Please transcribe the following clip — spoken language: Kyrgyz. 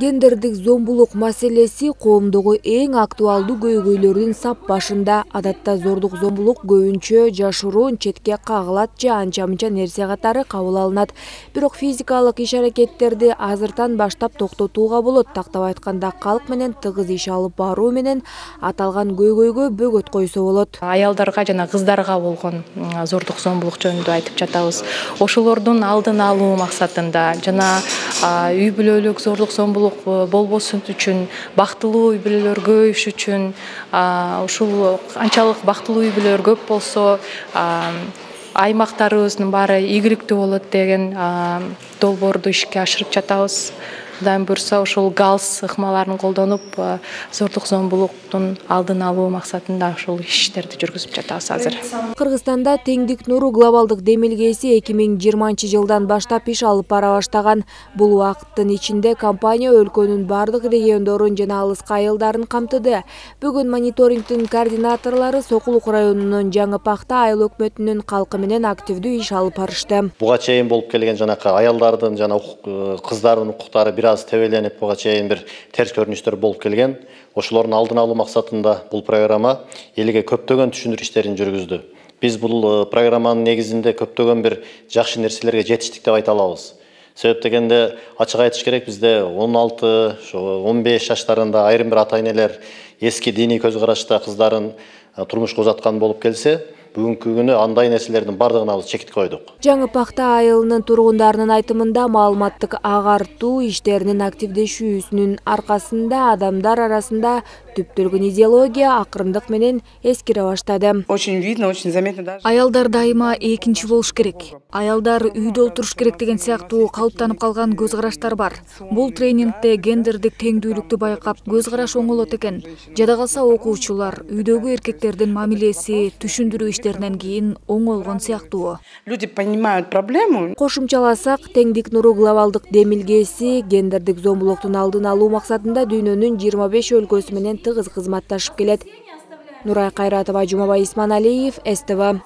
Гендердик зомбулук маселеси коомдогу эң актуалдуу көйгөйлөрдүн сап башында. Адатта зордук зомбулук көбүнчө жашыруун, четке кагылат же анча-мынча нерсе катары кабыл алынат. Бирок физикалык иш-аракеттерди азыртан баштап токтотууга болот. Тактап айтканда, калк менен тыгыз иш алып баруу менен аталган көйгөйгө бөгөт койсо болот. Аялдарга жана кыздарга болгон зордук зомбулук жөнүндө айтып жатабыз. Ошолордун алдын алуу максатында жана үй бүлөлүк зордук зомбулук болбосун үчүн, бактылуу үй бүлөлөр көбөйүш үчүн, ушул канчалык бактылуу үй бүлөлөр көп болсо, аймактарыбыздын баары ийгиликтүү болот деген долбоорду ишке ашырып жатабыз. Кудай буйрса, ошол галс ыкмаларын колдонуп, зордук зомбулуктун алдын алуу максатында ошол иштерди жүргүзүп жатабыз азыр. Кыргызстанда теңдик нуру глобалдык демилгеси 2020-жылдан баштап иш алып бара баштаган. Бул убакыттын ичинде компания өлкөнүн бардык региондорун жана алыскы айылдарын камтыды. Бүгүн мониторингдин координаторлору Сокулук районунун Жаңы-Пахта айыл өкмөтүнүн калкы менен активдүү иш алып барышты. Буга чейин болуп келген жанакы аялдардын жана кыздардын укуктары бир аз тебеленип, буга чейин бир терс көрүнүштөр болуп келген. Ошолордун алдын алуу максатында бул программа элге көптөгөн түшүндүрүү иштерин жүргүздү. Биз бул программанын негизинде көптөгөн бир жакшы нерселерге жетиштик деп айта алабыз. Себеп дегенде, ачык айтыш керек, бизде 16-15 жаштарында айрым бир ата-энелер эски диний көз карашта кыздарын турмушка узаткан болуп келсе, бүгүнкү күнү андай нерселердин бардыгына биз чекит койдук. Жаңы-Пахта айылынын тургундарынын айтымында, маалыматтык агартуу иштеринин активдешүүсүнүн аркасында адамдар арасында түптөлгөн идеология акырындык менен эскире баштады. Очень видно, очень заметно. Аялдар дайыма экинчи болуш керек. Аялдар үйдө отуруш керек деген сыяктуу калыптанып калган көз караштар бар. Бул тренингде гендердик теңдүүлүктү байкап, көз караш оңолот экен. Жада калса окуучулар үйдөгү эркектердин мамилеси түшүндүрүү иштеринен кийин оңолгон сыяктуу. Люди понимают проблему. Кошумчаласак, теңдик нуру глобалдык демилгеси гендердик зомбулуктун алдын алуу максатында дүйнөнүн 25 өлкөсү менен тыгыз кызматташып келет. Нурай Кайратова, Жумабай Исманалиев, СТВ.